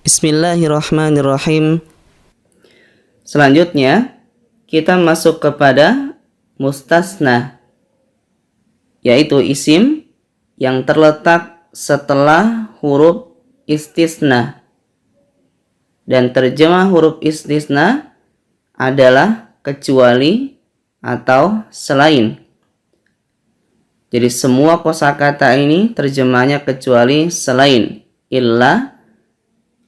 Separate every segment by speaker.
Speaker 1: Bismillahirrahmanirrahim. Selanjutnya kita masuk kepada mustasna, yaitu isim yang terletak setelah huruf istisna. Dan terjemah huruf istisna adalah kecuali atau selain. Jadi semua kosakata ini terjemahnya kecuali selain. Illa,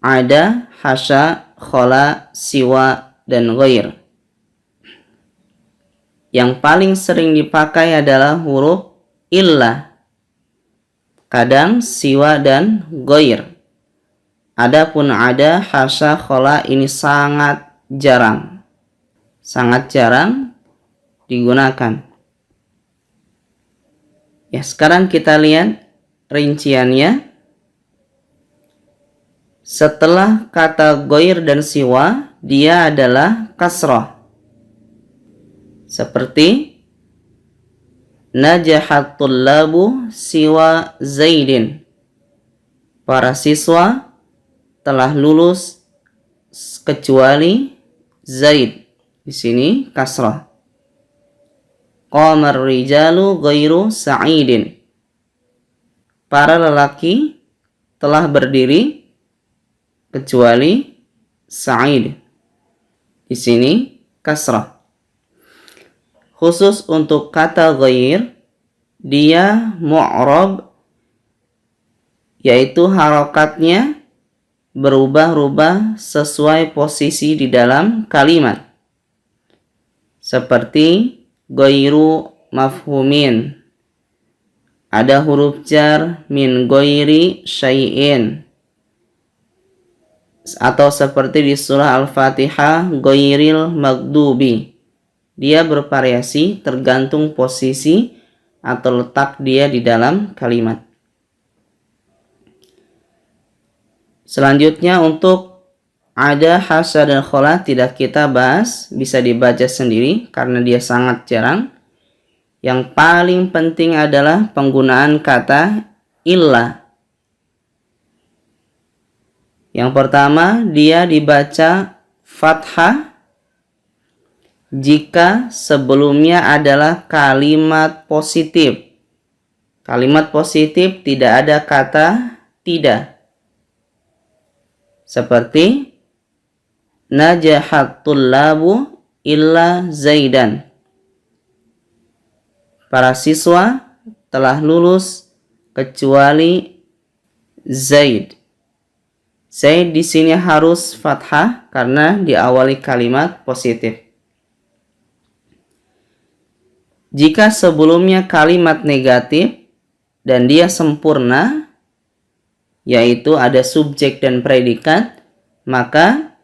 Speaker 1: ada, hasya, khola, siwa, dan ghair. Yang paling sering dipakai adalah huruf illa, kadang siwa dan ghair. Adapun ada, hasya, khola ini sangat jarang digunakan. Ya, sekarang kita lihat rinciannya. Setelah kata ghair dan siwa, dia adalah kasrah. Seperti najahat tullabu siwa Zaidin. Para siswa telah lulus kecuali Zaid. Di sini kasrah. Qamar rijalu ghairu Sa'idin. Para lelaki telah berdiri kecuali Sa'id. Di sini kasrah. Khusus untuk kata ghair, dia mu'rab, yaitu harokatnya berubah-ubah sesuai posisi di dalam kalimat. Seperti ghairu mafhumin. Ada huruf jar min ghairi syai'in. Atau seperti di surah Al-Fatihah ghairil magdubi. Dia bervariasi tergantung posisi atau letak dia di dalam kalimat. Selanjutnya untuk ada, hasya, dan khola tidak kita bahas, bisa dibaca sendiri karena dia sangat jarang. Yang paling penting adalah penggunaan kata illa. Yang pertama, dia dibaca fathah jika sebelumnya adalah kalimat positif. Kalimat positif tidak ada kata tidak. Seperti najahat tullabu illa Zaidan. Para siswa telah lulus kecuali Zaid. Zaid di sini harus fathah karena diawali kalimat positif. Jika sebelumnya kalimat negatif dan dia sempurna, yaitu ada subjek dan predikat, maka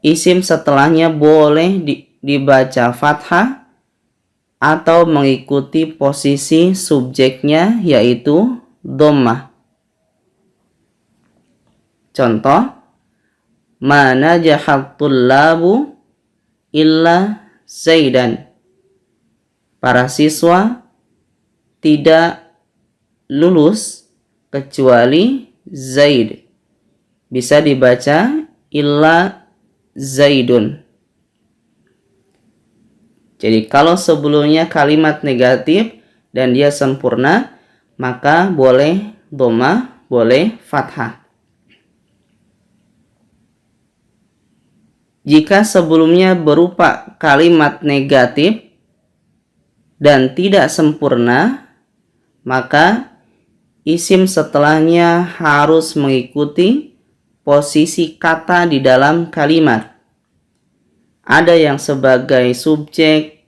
Speaker 1: isim setelahnya boleh dibaca fathah atau mengikuti posisi subjeknya, yaitu dhammah. Contoh, ma najahat tullabu illa Zaidan. Para siswa tidak lulus kecuali Zaid. Bisa dibaca illa Zaidun. Jadi kalau sebelumnya kalimat negatif dan dia sempurna, maka boleh dhammah, boleh fathah. Jika sebelumnya berupa kalimat negatif dan tidak sempurna, maka isim setelahnya harus mengikuti posisi kata di dalam kalimat. Ada yang sebagai subjek,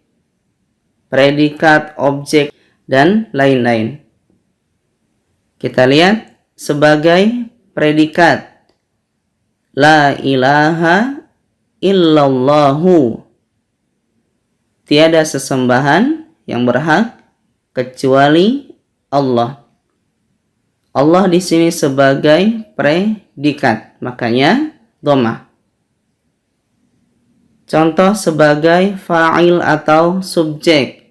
Speaker 1: predikat, objek, dan lain-lain. Kita lihat sebagai predikat. La ilaha illallahu. Tiada sesembahan yang berhak kecuali Allah. Allah di sini sebagai predikat, makanya dhammah. Contoh sebagai fa'il atau subjek.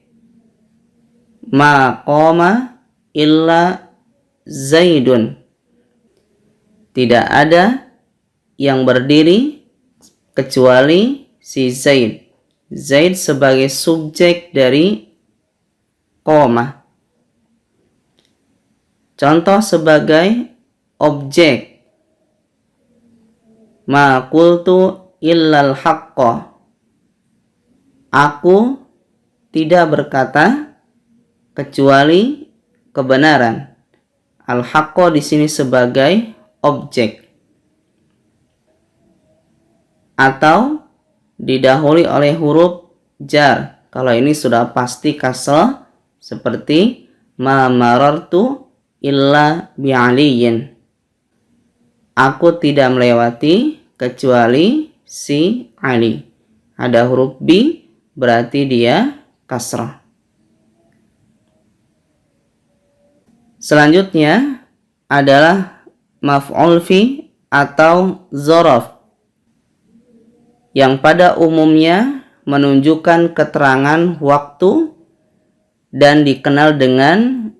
Speaker 1: Ma qama illa Zaidun. Tidak ada yang berdiri kecuali si Zaid. Zaid sebagai subjek dari qoma. Contoh sebagai objek. Ma qultu illal haqqa. Aku tidak berkata kecuali kebenaran. Al-haqqo di sini sebagai objek. Atau didahului oleh huruf jar. Kalau ini sudah pasti kasrah seperti ma marartu illa bi'aliyin. Aku tidak melewati kecuali si Ali. Ada huruf bi berarti dia kasrah. Selanjutnya adalah maf'ul fi atau dzaraf yang pada umumnya menunjukkan keterangan waktu dan dikenal dengan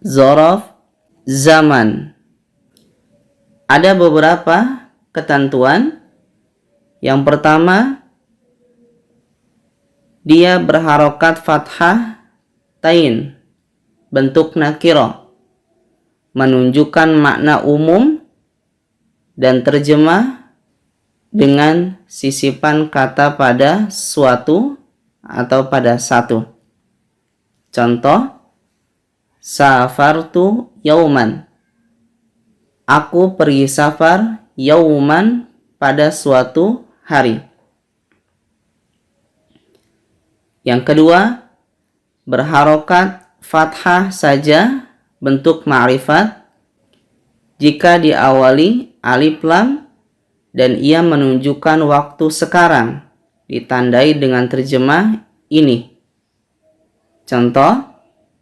Speaker 1: dzaraf zaman. Ada beberapa ketentuan. Yang pertama, dia berharokat fathah tain, bentuk nakirah, menunjukkan makna umum dan terjemah dengan sisipan kata pada suatu atau pada satu. Contoh, safartu yauman. Aku pergi safar yauman pada suatu hari. Yang kedua, berharokat fathah saja bentuk ma'rifat jika diawali alif lam dan ia menunjukkan waktu sekarang, ditandai dengan terjemah ini. Contoh,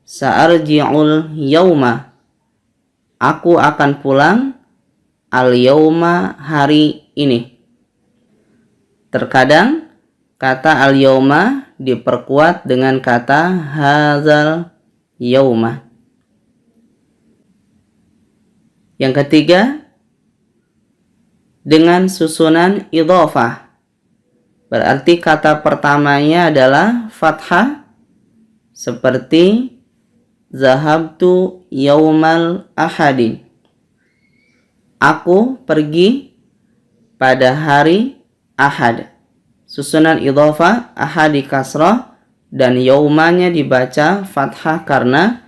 Speaker 1: sa'arji'ul yauma. Aku akan pulang al-yauma hari ini. Terkadang kata al-yauma diperkuat dengan kata hadzal yauma. Yang ketiga, dengan susunan idhofah. Berarti kata pertamanya adalah fathah seperti zahabtu yaumal ahadi. Aku pergi pada hari ahad. Susunan idhofah ahad di kasrah dan yaumanya dibaca fathah karena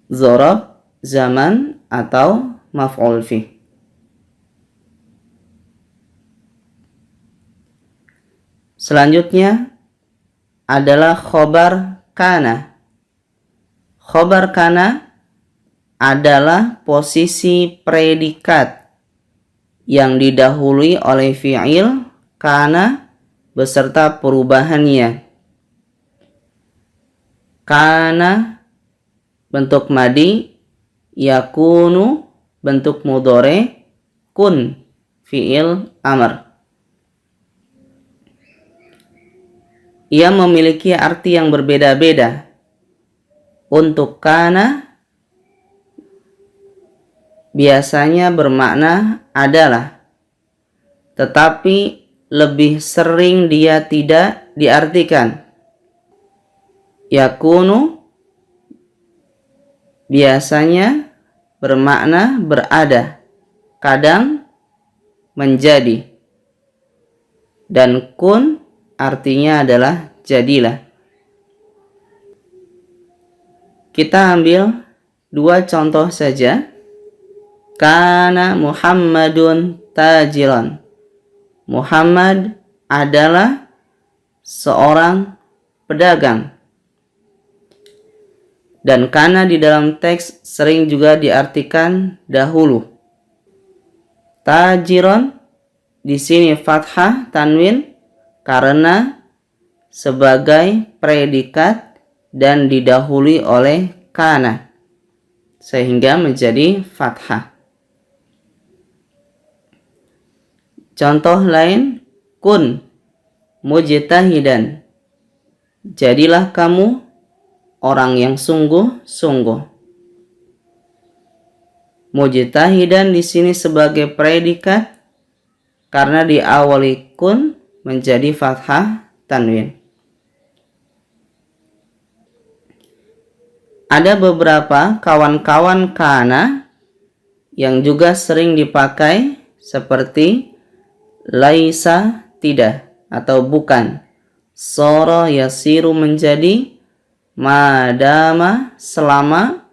Speaker 1: dzaraf zaman atau maf'ul fi. Selanjutnya adalah khobar kana. Khobar kana adalah posisi predikat yang didahului oleh fi'il kana beserta perubahannya. Kana bentuk madi, yakunu bentuk mudhari, kun fi'il amr. Ia memiliki arti yang berbeda-beda. Untuk kana biasanya bermakna adalah, tetapi lebih sering dia tidak diartikan. Yakunu biasanya bermakna berada, kadang menjadi. Dan kun artinya adalah jadilah. Kita ambil dua contoh saja. Kana Muhammadun tajiran. Muhammad adalah seorang pedagang. Dan kana di dalam teks sering juga diartikan dahulu. Tajiran di sini fathah tanwin karena sebagai predikat dan didahului oleh kana sehingga menjadi fathah. Contoh lain, kun mujtahidan. Jadilah kamu orang yang sungguh-sungguh. Mujtahidan di sini sebagai predikat karena diawali kun menjadi fathah tanwin. Ada beberapa kawan-kawan kana yang juga sering dipakai seperti laisa tidak atau bukan, soro yasiru menjadi, madama selama,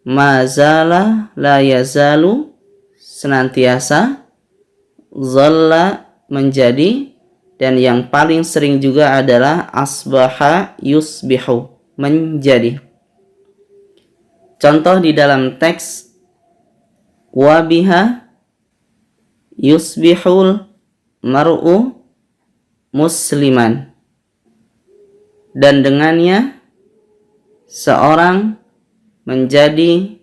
Speaker 1: mazala la yazalu senantiasa, zalla menjadi, dan yang paling sering juga adalah asbaha yusbihu menjadi. Contoh di dalam teks, wabiha yusbihul mar'u musliman, dan dengannya seorang menjadi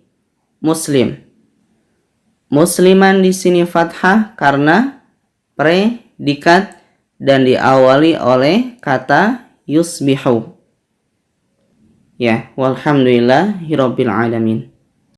Speaker 1: muslim. Musliman di sini fathah karena predikat dan diawali oleh kata yusbihu. Ya, walhamdulillahirabbil alamin.